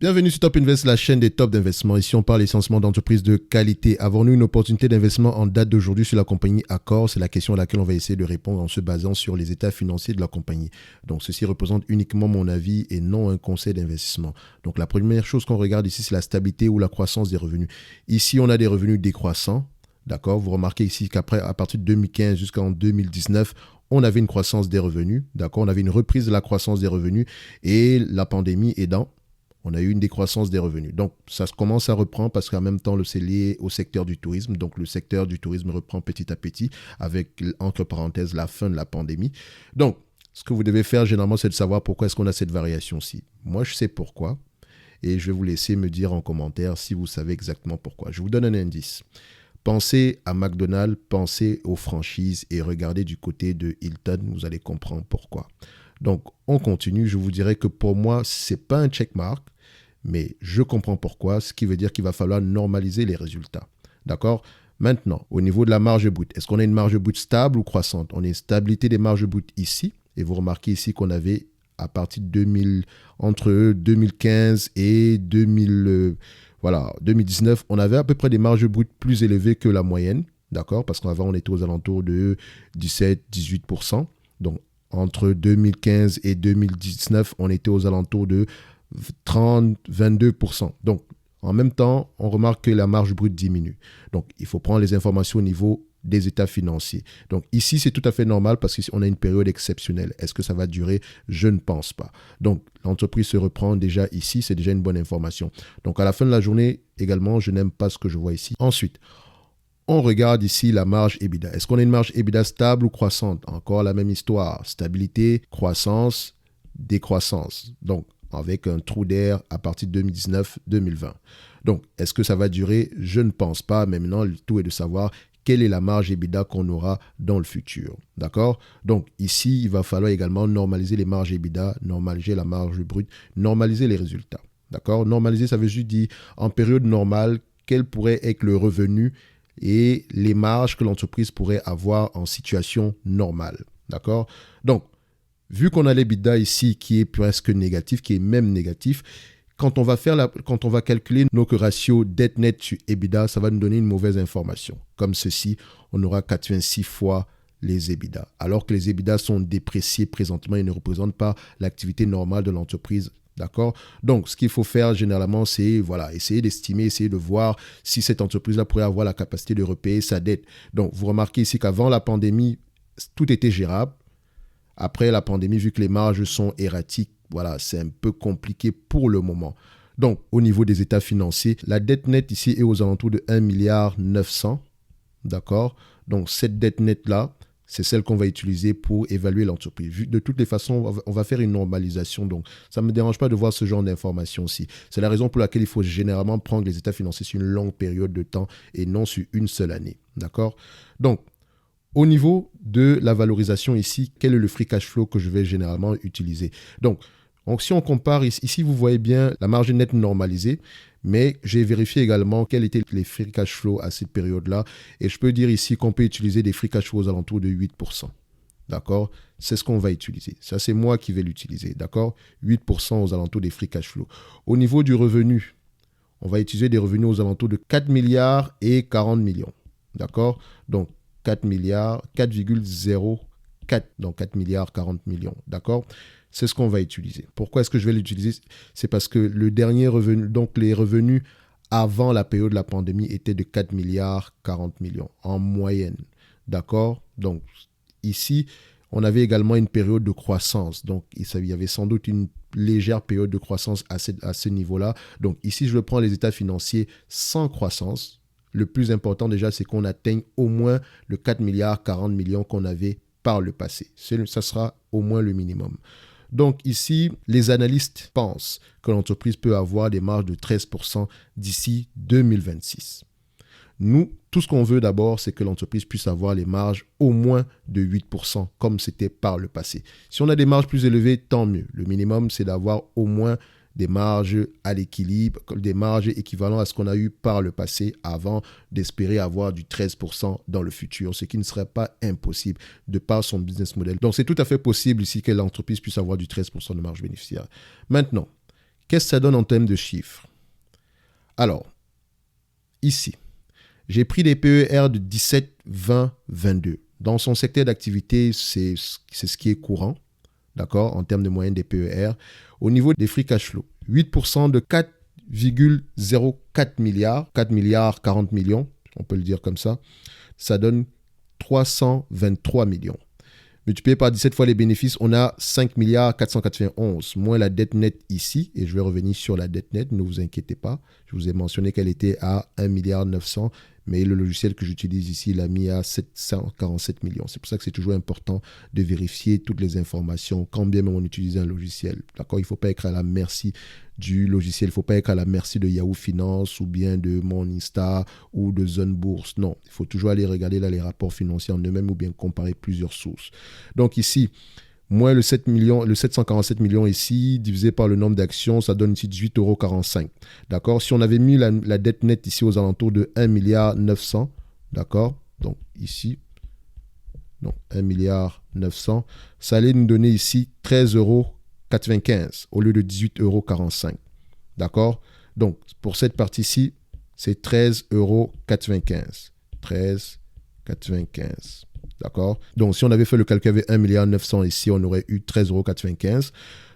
Bienvenue sur Top Invest, la chaîne des tops d'investissement. Ici, on parle essentiellement d'entreprises de qualité. Avons-nous une opportunité d'investissement en date d'aujourd'hui sur la compagnie Accor? C'est la question à laquelle on va essayer de répondre en se basant sur les états financiers de la compagnie. Donc, ceci représente uniquement mon avis et non un conseil d'investissement. Donc, la première chose qu'on regarde ici, c'est la stabilité ou la croissance des revenus. Ici, on a des revenus décroissants. D'accord? Vous remarquez ici qu'après, à partir de 2015 jusqu'en 2019, on avait une croissance des revenus. D'accord? On avait une reprise de la croissance des revenus et la pandémie aidant, on a eu une décroissance des revenus. Donc, ça commence à reprendre parce qu'en même temps, c'est lié au secteur du tourisme. Donc, le secteur du tourisme reprend petit à petit avec, entre parenthèses, la fin de la pandémie. Donc, ce que vous devez faire généralement, c'est de savoir pourquoi est-ce qu'on a cette variation-ci. Moi, je sais pourquoi et je vais vous laisser me dire en commentaire si vous savez exactement pourquoi. Je vous donne un indice. Pensez à McDonald's, pensez aux franchises et regardez du côté de Hilton, vous allez comprendre pourquoi. Donc, on continue. Je vous dirais que pour moi, ce n'est pas un checkmark, mais je comprends pourquoi, ce qui veut dire qu'il va falloir normaliser les résultats. D'accord? Maintenant, au niveau de la marge brute, est-ce qu'on a une marge brute stable ou croissante? On a une stabilité des marges brutes ici, et vous remarquez ici qu'on avait à partir de entre 2015 et 2019, on avait à peu près des marges brutes plus élevées que la moyenne, d'accord? Parce qu'avant, on était aux alentours de 17-18%. Donc, entre 2015 et 2019, on était aux alentours de 30-22%. Donc, en même temps, on remarque que la marge brute diminue. Donc, il faut prendre les informations au niveau des états financiers. Donc, ici, c'est tout à fait normal parce qu'on a une période exceptionnelle. Est-ce que ça va durer? Je ne pense pas. Donc, l'entreprise se reprend déjà ici. C'est déjà une bonne information. Donc, à la fin de la journée, également, je n'aime pas ce que je vois ici. Ensuite, on regarde ici la marge EBITDA. Est-ce qu'on a une marge EBITDA stable ou croissante? Encore la même histoire. Stabilité, croissance, décroissance. Donc, avec un trou d'air à partir de 2019-2020. Donc, est-ce que ça va durer? Je ne pense pas. Mais maintenant, le tout est de savoir quelle est la marge EBITDA qu'on aura dans le futur. D'accord? Donc, ici, il va falloir également normaliser les marges EBITDA, normaliser la marge brute, normaliser les résultats. D'accord? Normaliser, ça veut juste dire, en période normale, quel pourrait être le revenu et les marges que l'entreprise pourrait avoir en situation normale. D'accord? Donc, vu qu'on a l'EBITDA ici qui est presque négatif, qui est même négatif, quand on va calculer nos ratios dette nette sur EBITDA, ça va nous donner une mauvaise information. Comme ceci, on aura 86 fois les EBITDA. Alors que les EBITDA sont dépréciés présentement, ils ne représentent pas l'activité normale de l'entreprise. D'accord? Donc, ce qu'il faut faire généralement, c'est essayer d'estimer, essayer de voir si cette entreprise-là pourrait avoir la capacité de repayer sa dette. Donc, vous remarquez ici qu'avant la pandémie, tout était gérable. Après la pandémie, vu que les marges sont erratiques, c'est un peu compliqué pour le moment. Donc, au niveau des états financiers, la dette nette ici est aux alentours de 1,9 milliard. D'accord? Donc, cette dette nette-là, c'est celle qu'on va utiliser pour évaluer l'entreprise. De toutes les façons, on va faire une normalisation. Donc, ça ne me dérange pas de voir ce genre d'informations aussi. C'est la raison pour laquelle il faut généralement prendre les états financiers sur une longue période de temps et non sur une seule année. D'accord? Donc, au niveau de la valorisation ici, quel est le free cash flow que je vais généralement utiliser? Donc, si on compare ici, vous voyez bien la marge nette normalisée, mais j'ai vérifié également quels étaient les free cash flow à cette période-là. Et je peux dire ici qu'on peut utiliser des free cash flows aux alentours de 8%. D'accord? C'est ce qu'on va utiliser. Ça, c'est moi qui vais l'utiliser. D'accord? 8% aux alentours des free cash flow. Au niveau du revenu, on va utiliser des revenus aux alentours de 4 milliards et 40 millions. D'accord? Donc, 4 milliards, 4,04, donc 4 milliards 40 millions, d'accord? C'est ce qu'on va utiliser. Pourquoi est-ce que je vais l'utiliser? C'est parce que le dernier revenu, donc les revenus avant la période de la pandémie étaient de 4 milliards 40 millions en moyenne, d'accord? Donc ici, on avait également une période de croissance, donc il y avait sans doute une légère période de croissance à ce niveau-là. Donc ici, je prends les états financiers sans croissance. Le plus important déjà, c'est qu'on atteigne au moins le 4 milliards 40 millions qu'on avait par le passé. Ça sera au moins le minimum. Donc ici, les analystes pensent que l'entreprise peut avoir des marges de 13% d'ici 2026. Nous, tout ce qu'on veut d'abord, c'est que l'entreprise puisse avoir les marges au moins de 8%, comme c'était par le passé. Si on a des marges plus élevées, tant mieux. Le minimum, c'est d'avoir au moins des marges à l'équilibre, des marges équivalentes à ce qu'on a eu par le passé avant d'espérer avoir du 13% dans le futur, ce qui ne serait pas impossible de par son business model. Donc, c'est tout à fait possible ici que l'entreprise puisse avoir du 13% de marge bénéficiaire. Maintenant, Qu'est-ce que ça donne en termes de chiffres? Alors, ici, j'ai pris des PER de 17, 20, 22. Dans son secteur d'activité, c'est ce qui est courant, d'accord, en termes de moyenne des PER. Au niveau des free cash flow, 8% de 4,04 milliards, 4 milliards 40 millions, on peut le dire comme ça donne 323 millions. Multiplié par 17 fois les bénéfices, on a 5 milliards 491, moins la dette nette ici, et je vais revenir sur la dette nette, ne vous inquiétez pas. Je vous ai mentionné qu'elle était à 1 milliard 900, mais le logiciel que j'utilise ici l'a mis à 747 millions. C'est pour ça que c'est toujours important de vérifier toutes les informations, quand bien même on utilise un logiciel. D'accord, il ne faut pas être à la merci du logiciel, il ne faut pas être à la merci de Yahoo Finance ou bien de Morningstar ou de Zone Bourse. Non, il faut toujours aller regarder là les rapports financiers en eux-mêmes ou bien comparer plusieurs sources. Donc ici, moins le 747 millions ici, divisé par le nombre d'actions, ça donne ici 18,45 €. D'accord? Si on avait mis la dette nette ici aux alentours de 1 milliard 900, d'accord? Donc ici, 1 milliard 900, ça allait nous donner ici 13,95 € au lieu de 18,45 €. D'accord? Donc pour cette partie-ci, c'est 13,95 €. 13,95 €. D'accord? Donc, si on avait fait le calcul avec 1 milliard 900 ici, on aurait eu 13,95 €.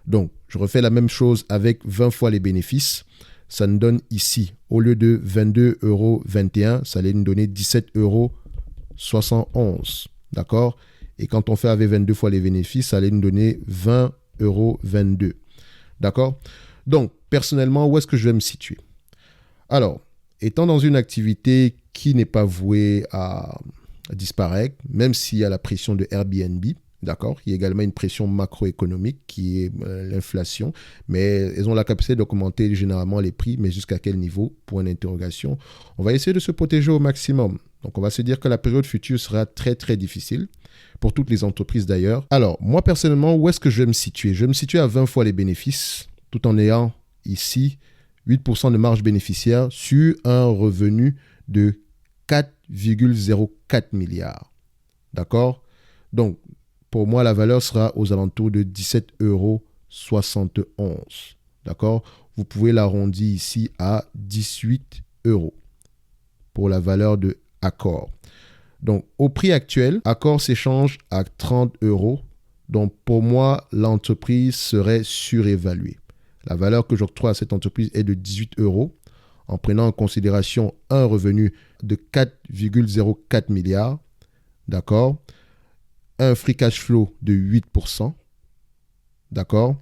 Donc, je refais la même chose avec 20 fois les bénéfices. Ça nous donne ici, au lieu de 22,21 €, ça allait nous donner 17,71 €. D'accord? Et quand on fait avec 22 fois les bénéfices, ça allait nous donner 20,22 €. D'accord? Donc, personnellement, où est-ce que je vais me situer? Alors, étant dans une activité qui n'est pas vouée à disparaître, même s'il y a la pression de Airbnb, d'accord, il y a également une pression macroéconomique qui est l'inflation, mais elles ont la capacité d'augmenter généralement les prix, mais jusqu'à quel niveau? Point d'interrogation. On va essayer de se protéger au maximum. Donc, on va se dire que la période future sera très, très difficile pour toutes les entreprises d'ailleurs. Alors, moi personnellement, où est-ce que je vais me situer? Je vais me situer à 20 fois les bénéfices, tout en ayant ici 8% de marge bénéficiaire sur un revenu de 4,04 milliards. D'accord? Donc, pour moi, la valeur sera aux alentours de 17,71 €. D'accord? Vous pouvez l'arrondir ici à 18 € pour la valeur de Accor. Donc, au prix actuel, Accor s'échange à 30 €. Donc, pour moi, l'entreprise serait surévaluée. La valeur que j'octroie à cette entreprise est de 18 € en prenant en considération un revenu de 4,04 milliards, d'accord, un free cash flow de 8%, d'accord,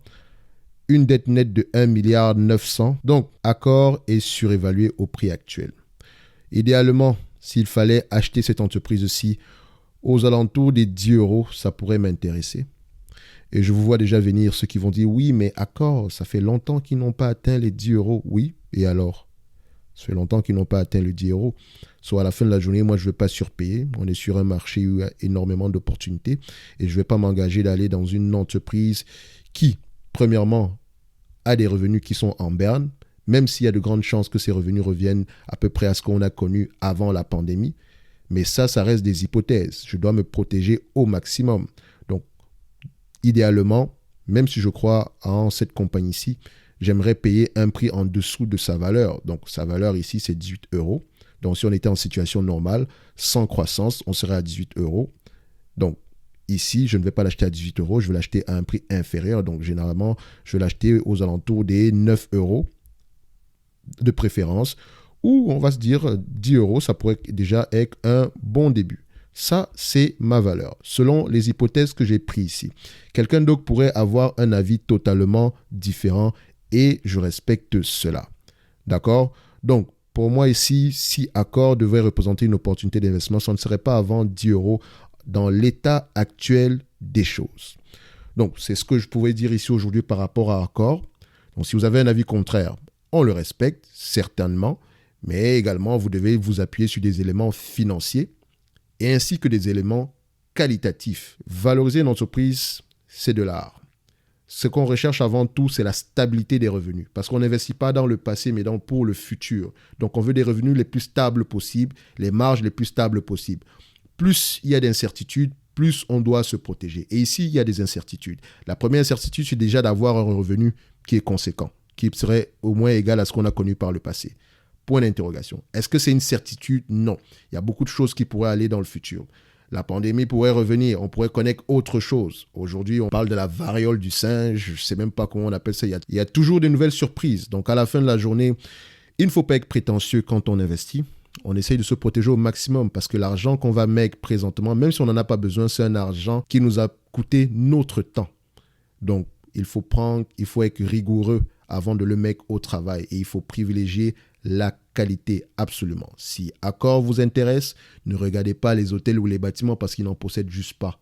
une dette nette de 1 milliard 900. Donc, Accor est surévalué au prix actuel. Idéalement, s'il fallait acheter cette entreprise-ci aux alentours des 10 €, ça pourrait m'intéresser. Et je vous vois déjà venir ceux qui vont dire « Oui, mais Accor, ça fait longtemps qu'ils n'ont pas atteint les 10 €. » Oui, et alors? Ça fait longtemps qu'ils n'ont pas atteint le 10 €. Soit à la fin de la journée, moi, je ne veux pas surpayer. On est sur un marché où il y a énormément d'opportunités. Et je ne vais pas m'engager d'aller dans une entreprise qui, premièrement, a des revenus qui sont en berne, même s'il y a de grandes chances que ces revenus reviennent à peu près à ce qu'on a connu avant la pandémie. Mais ça reste des hypothèses. Je dois me protéger au maximum. Donc, idéalement, même si je crois en cette compagnie-ci, j'aimerais payer un prix en dessous de sa valeur. Donc, sa valeur ici, c'est 18 €. Donc, si on était en situation normale, sans croissance, on serait à 18 €. Donc, ici, je ne vais pas l'acheter à 18 €, je vais l'acheter à un prix inférieur. Donc, généralement, je vais l'acheter aux alentours des 9 € de préférence. Ou on va se dire 10 €, ça pourrait déjà être un bon début. Ça, c'est ma valeur, selon les hypothèses que j'ai prises ici. Quelqu'un d'autre pourrait avoir un avis totalement différent et je respecte cela. D'accord? Donc, pour moi ici, si Accor devait représenter une opportunité d'investissement, ça ne serait pas avant 10 € dans l'état actuel des choses. Donc, c'est ce que je pouvais dire ici aujourd'hui par rapport à Accor. Donc, si vous avez un avis contraire, on le respecte, certainement, mais également, vous devez vous appuyer sur des éléments financiers et ainsi que des éléments qualitatifs. Valoriser une entreprise, c'est de l'art. Ce qu'on recherche avant tout, c'est la stabilité des revenus. Parce qu'on n'investit pas dans le passé, mais pour le futur. Donc, on veut des revenus les plus stables possibles, les marges les plus stables possibles. Plus il y a d'incertitudes, plus on doit se protéger. Et ici, il y a des incertitudes. La première incertitude, c'est déjà d'avoir un revenu qui est conséquent, qui serait au moins égal à ce qu'on a connu par le passé. Point d'interrogation. Est-ce que c'est une certitude? Non. Il y a beaucoup de choses qui pourraient aller dans le futur. La pandémie pourrait revenir, on pourrait connaître autre chose. Aujourd'hui, on parle de la variole du singe, je ne sais même pas comment on appelle ça. Il y a toujours de nouvelles surprises. Donc, à la fin de la journée, il ne faut pas être prétentieux quand on investit. On essaye de se protéger au maximum parce que l'argent qu'on va mettre présentement, même si on n'en a pas besoin, c'est un argent qui nous a coûté notre temps. Donc, il faut être rigoureux avant de le mettre au travail et il faut privilégier la qualité absolument. Si Accor vous intéresse, ne regardez pas les hôtels ou les bâtiments parce qu'ils n'en possèdent juste pas.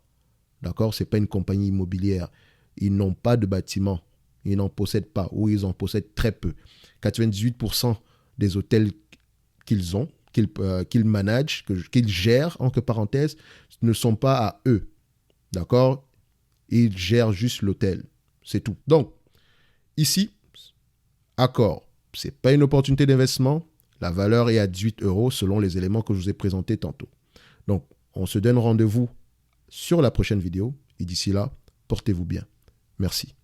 D'accord? Ce n'est pas une compagnie immobilière. Ils n'ont pas de bâtiments. Ils n'en possèdent pas ou ils en possèdent très peu. 98% des hôtels qu'ils managent, qu'ils gèrent, entre parenthèses, ne sont pas à eux. D'accord? Ils gèrent juste l'hôtel. C'est tout. Donc, ici, Accor, ce n'est pas une opportunité d'investissement. La valeur est à 18 € selon les éléments que je vous ai présentés tantôt. Donc, on se donne rendez-vous sur la prochaine vidéo. Et d'ici là, portez-vous bien. Merci.